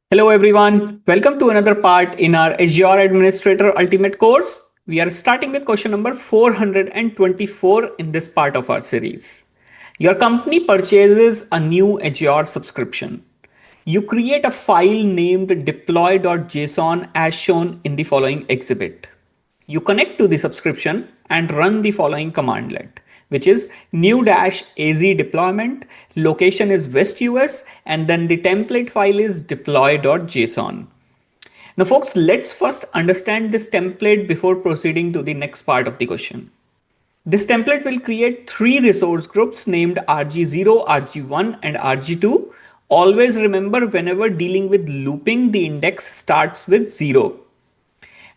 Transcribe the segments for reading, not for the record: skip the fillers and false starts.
Hello everyone, welcome to another part in our Azure Administrator Ultimate course. We are starting with question number 424 in this part of our series. Your company purchases a new Azure subscription. You create a file named deploy.json as shown in the following exhibit. You connect to the subscription and run the following commandlet, which is new dash AZ deployment, location is West US, and then the template file is deploy.json. Now folks, let's first understand this template before proceeding to the next part of the question. This template will create three resource groups named RG0, RG1, and RG2. Always remember, whenever dealing with looping, the index starts with 0.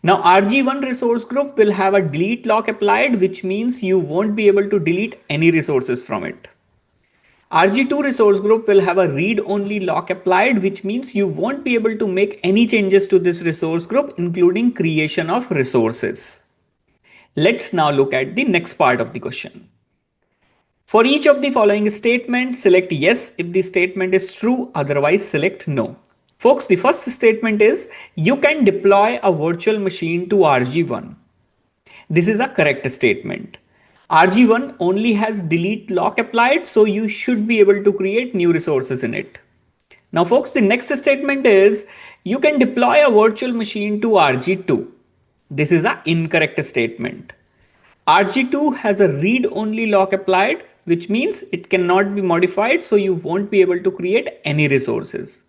Now RG1 resource group will have a delete lock applied, which means you won't be able to delete any resources from it. RG2 resource group will have a read-only lock applied, which means you won't be able to make any changes to this resource group, including creation of resources. Let's now look at the next part of the question. For each of the following statements, select yes if the statement is true, otherwise select no. Folks, the first statement is you can deploy a virtual machine to RG1. This is a correct statement. RG1 only has delete lock applied, so you should be able to create new resources in it. Now folks, the next statement is you can deploy a virtual machine to RG2. This is an incorrect statement. RG2 has a read-only lock applied, which means it cannot be modified, so you won't be able to create any resources.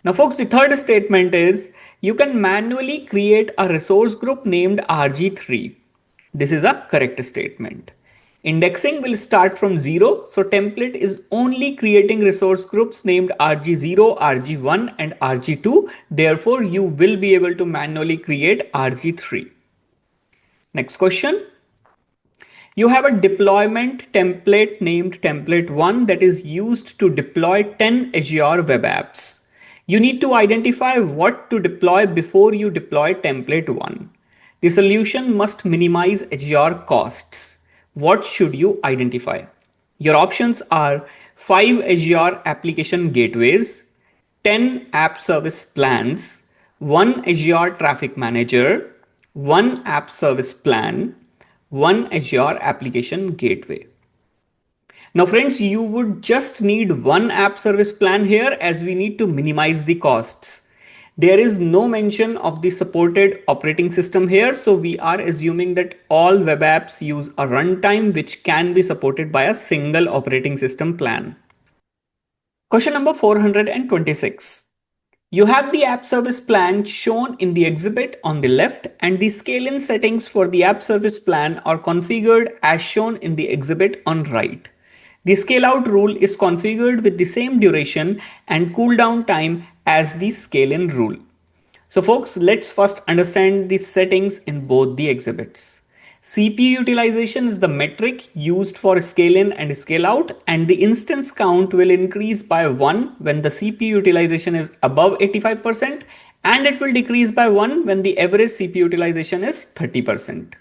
Now folks, the third statement is you can manually create a resource group named RG3. This is a correct statement. Indexing will start from 0, so template is only creating resource groups named RG0, RG1 and RG2. Therefore, you will be able to manually create RG3. Next question. You have a deployment template named template1 that is used to deploy 10 Azure web apps. You need to identify what to deploy before you deploy template 1. The solution must minimize Azure costs. What should you identify? Your options are 5 Azure application gateways, 10 app service plans, 1 Azure traffic manager, 1 app service plan, 1 Azure application gateway. Now friends, you would just need one app service plan here as we need to minimize the costs. There is no mention of the supported operating system here, so we are assuming that all web apps use a runtime which can be supported by a single operating system plan. Question number 426. You have the app service plan shown in the exhibit on the left, and the scale-in settings for the app service plan are configured as shown in the exhibit on right. The scale out rule is configured with the same duration and cooldown time as the scale in rule. So folks, let's first understand the settings in both the exhibits. CPU utilization is the metric used for scale in and scale out, and the instance count will increase by 1 when the CPU utilization is above 85%, and it will decrease by 1 when the average CPU utilization is 30%.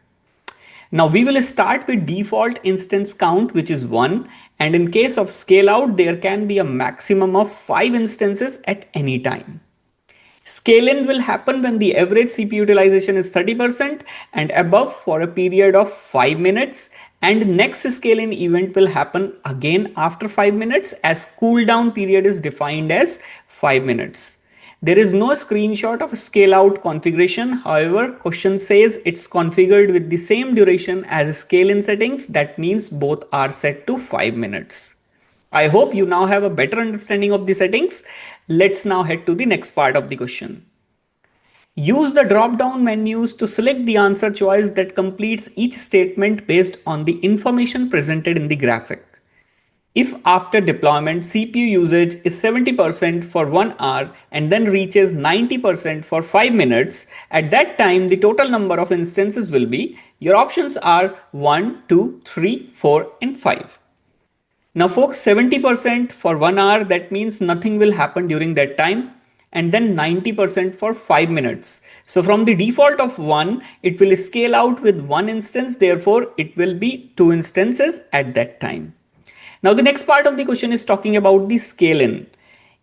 Now we will start with default instance count, which is 1, and in case of scale out, there can be a maximum of 5 instances at any time. Scale in will happen when the average CPU utilization is 30% and above for a period of 5 minutes, and next scale in event will happen again after 5 minutes, as cooldown period is defined as 5 minutes. There is no screenshot of scale out configuration. However, question says it's configured with the same duration as scale in settings. That means both are set to 5 minutes. I hope you now have a better understanding of the settings. Let's now head to the next part of the question. Use the drop-down menus to select the answer choice that completes each statement based on the information presented in the graphic. If after deployment CPU usage is 70% for 1 hour and then reaches 90% for 5 minutes, at that time the total number of instances will be, your options are 1, 2, 3, 4 and 5. Now folks, 70% for 1 hour, that means nothing will happen during that time, and then 90% for 5 minutes. So from the default of 1, it will scale out with 1 instance, therefore it will be 2 instances at that time. Now the next part of the question is talking about the scale-in.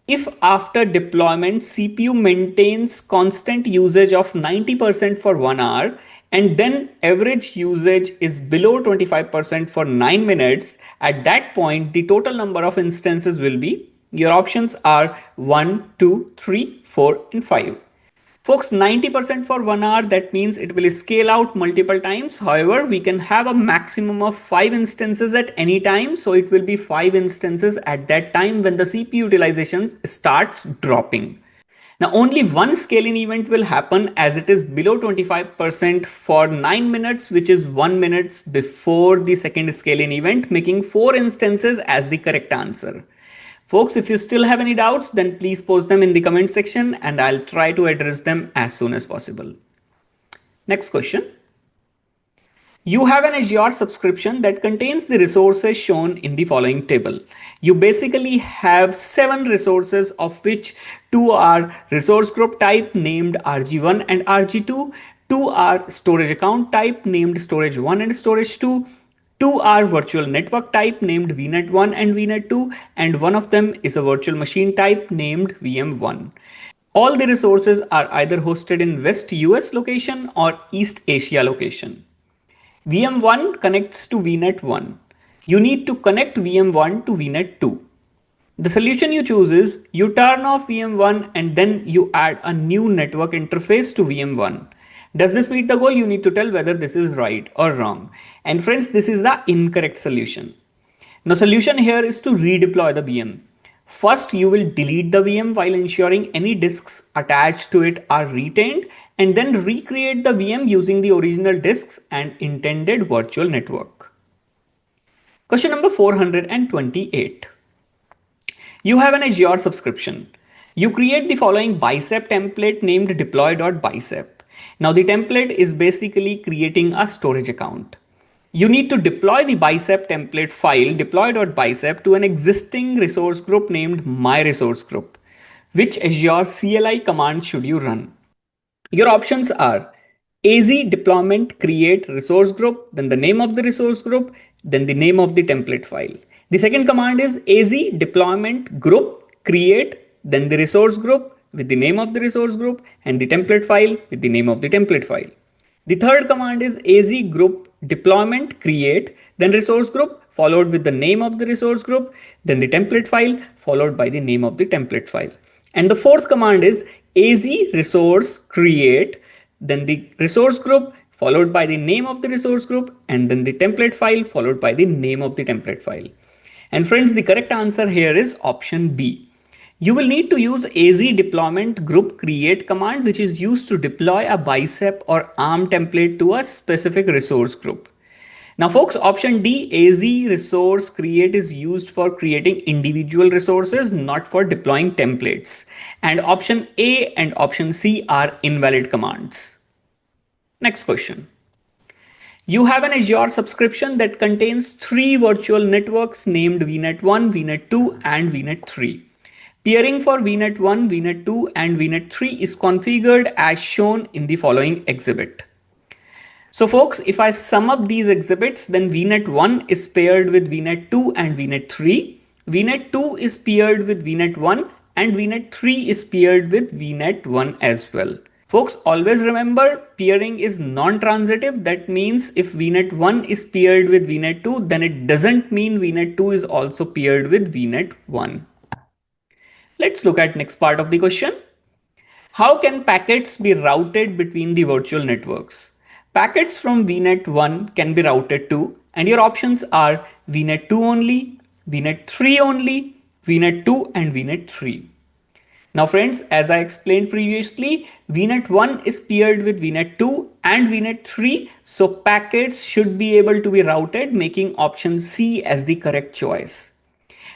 If after deployment CPU maintains constant usage of 90% for 1 hour and then average usage is below 25% for 9 minutes, at that point the total number of instances will be, your options are 1, 2, 3, 4 and 5. Folks, 90% for 1 hour, that means it will scale out multiple times. However, we can have a maximum of 5 instances at any time. So it will be 5 instances at that time when the CPU utilization starts dropping. Now only one scaling event will happen as it is below 25% for 9 minutes, which is 1 minute before the second scaling event, making 4 instances as the correct answer. Folks, if you still have any doubts, then please post them in the comment section and I'll try to address them as soon as possible. Next question. You have an Azure subscription that contains the resources shown in the following table. You basically have 7 resources, of which 2 are resource group type named RG1 and RG2, 2 are storage account type named storage1 and storage2, 2 are virtual network type named VNet1 and VNet2, and one of them is a virtual machine type named VM1. All the resources are either hosted in West US location or East Asia location. VM1 connects to VNet1. You need to connect VM1 to VNet2. The solution you choose is you turn off VM1 and then you add a new network interface to VM1. Does this meet the goal? You need to tell whether this is right or wrong. And friends, this is the incorrect solution. Now, solution here is to redeploy the VM. First, you will delete the VM while ensuring any disks attached to it are retained, and then recreate the VM using the original disks and intended virtual network. Question number 428. You have an Azure subscription. You create the following Bicep template named deploy.bicep. Now the template is basically creating a storage account. You need to deploy the Bicep template file deploy.bicep to an existing resource group named myResourceGroup. Which Azure CLI command should you run? Your options are AZ deployment create resource group, then the name of the resource group, then the name of the template file. The second command is AZ deployment group create, then the resource group with the name of the resource group and the template file with the name of the template file. The third command is AZ group deployment create, then resource group followed with the name of the resource group, then the template file followed by the name of the template file. And the fourth command is AZ resource create, then the resource group followed by the name of the resource group and then the template file followed by the name of the template file. And friends, the correct answer here is option B. You will need to use AZ deployment group create command, which is used to deploy a Bicep or ARM template to a specific resource group. Now folks, option D, AZ resource create is used for creating individual resources, not for deploying templates. And option A and option C are invalid commands. Next question. You have an Azure subscription that contains 3 virtual networks named VNet1, VNet2 and VNet3. Peering for VNet1, VNet2 and VNet3 is configured as shown in the following exhibit. So folks, if I sum up these exhibits, then VNet1 is paired with VNet2 and VNet3. VNet2 is paired with VNet1 and VNet3 is paired with VNet1 as well. Folks, always remember peering is non-transitive. That means if VNet1 is paired with VNet2, then it doesn't mean VNet2 is also paired with VNet1. Let's look at next part of the question. How can packets be routed between the virtual networks? Packets from VNet1 can be routed to, and your options are VNet2 only, VNet3 only, VNet2 and VNet3. Now friends, as I explained previously, VNet1 is paired with VNet2 and VNet3, so packets should be able to be routed, making option C as the correct choice.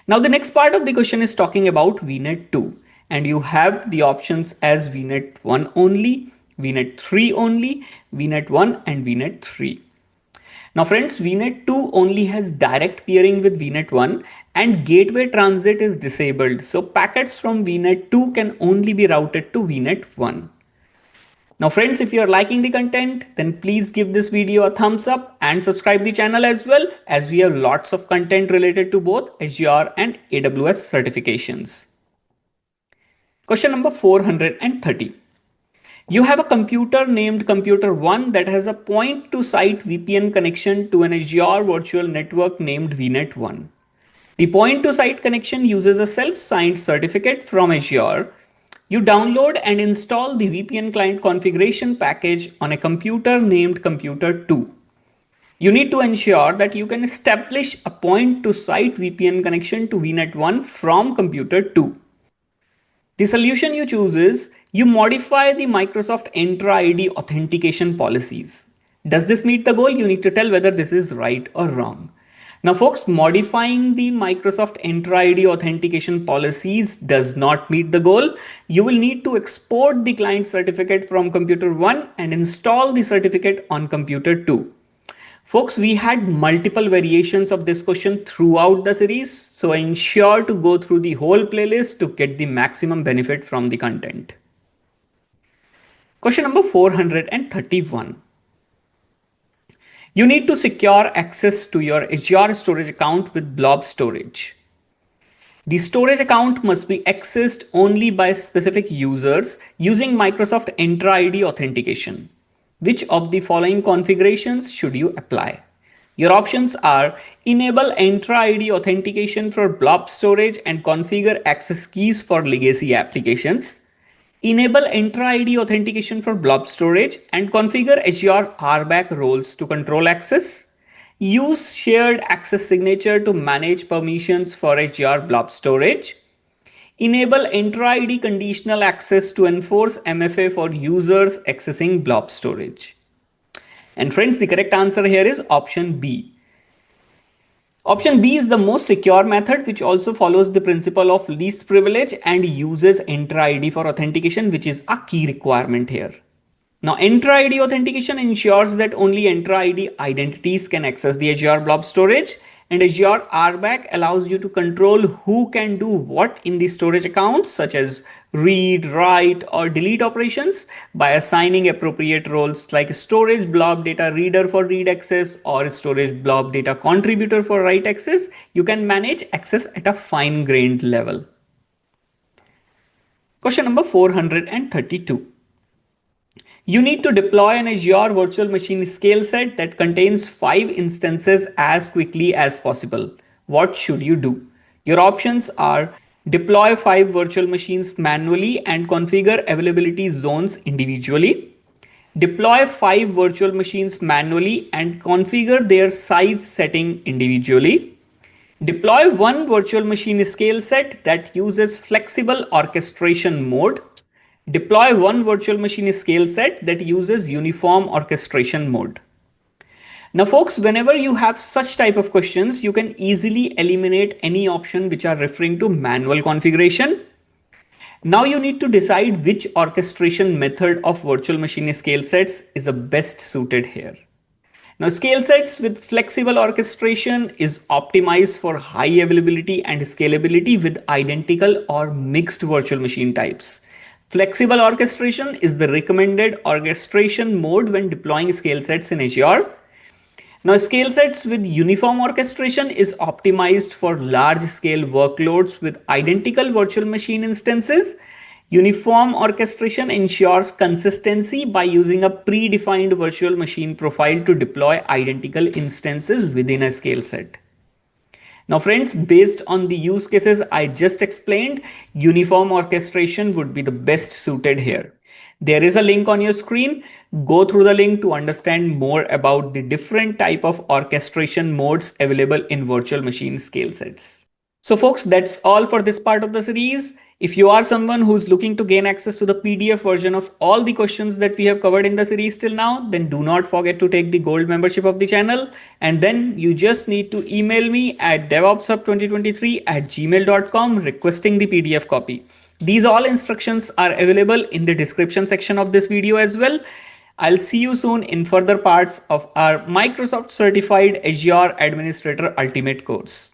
Now the next part of the question is talking about VNet2, and you have the options as VNet1 only, VNet3 only, VNet1 and VNet3. Now friends, VNet2 only has direct peering with VNet1 and gateway transit is disabled. So packets from VNet2 can only be routed to VNet1. Now friends, if you are liking the content, then please give this video a thumbs up and subscribe the channel as well, as we have lots of content related to both Azure and AWS certifications. Question number 430. You have a computer named computer 1 that has a point to site VPN connection to an Azure virtual network named VNet1. The point to site connection uses a self-signed certificate from Azure. You download and install the VPN client configuration package on a computer named computer 2. You need to ensure that you can establish a point to site VPN connection to VNet1 from computer 2. The solution you choose is you modify the Microsoft Entra ID authentication policies. Does this meet the goal? You need to tell whether this is right or wrong. Now folks, modifying the Microsoft Entra ID authentication policies does not meet the goal. You will need to export the client certificate from computer 1 and install the certificate on computer 2. Folks, we had multiple variations of this question throughout the series, so ensure to go through the whole playlist to get the maximum benefit from the content. Question number 431. You need to secure access to your Azure storage account with blob storage. The storage account must be accessed only by specific users using Microsoft Entra ID authentication. Which of the following configurations should you apply? Your options are enable Entra ID authentication for blob storage and configure access keys for legacy applications. Enable Entra ID authentication for blob storage and configure Azure RBAC roles to control access. Use shared access signature to manage permissions for Azure blob storage. Enable Entra ID conditional access to enforce MFA for users accessing blob storage. And friends, the correct answer here is option B. Option B is the most secure method, which also follows the principle of least privilege and uses Entra ID for authentication, which is a key requirement here. Now, Entra ID authentication ensures that only Entra ID identities can access the Azure blob storage, and Azure RBAC allows you to control who can do what in the storage accounts, such as read, write, or delete operations by assigning appropriate roles like storage blob data reader for read access or storage blob data contributor for write access. You can manage access at a fine-grained level. Question number 432. You need to deploy an Azure virtual machine scale set that contains 5 instances as quickly as possible. What should you do? Your options are deploy 5 virtual machines manually and configure availability zones individually. Deploy 5 virtual machines manually and configure their size setting individually. Deploy 1 virtual machine scale set that uses flexible orchestration mode. Deploy 1 virtual machine scale set that uses uniform orchestration mode. Now folks, whenever you have such type of questions, you can easily eliminate any option which are referring to manual configuration. Now you need to decide which orchestration method of virtual machine scale sets is the best suited here. Now scale sets with flexible orchestration is optimized for high availability and scalability with identical or mixed virtual machine types. Flexible orchestration is the recommended orchestration mode when deploying scale sets in Azure. Now, scale sets with uniform orchestration is optimized for large scale workloads with identical virtual machine instances. Uniform orchestration ensures consistency by using a predefined virtual machine profile to deploy identical instances within a scale set. Now friends, based on the use cases I just explained, uniform orchestration would be the best suited here. There is a link on your screen. Go through the link to understand more about the different type of orchestration modes available in virtual machine scale sets. So folks, that's all for this part of the series. If you are someone who's looking to gain access to the PDF version of all the questions that we have covered in the series till now, then do not forget to take the gold membership of the channel. And then you just need to email me at devopshub2023@gmail.com requesting the PDF copy. These all instructions are available in the description section of this video as well. I'll see you soon in further parts of our Microsoft Certified Azure Administrator Ultimate course.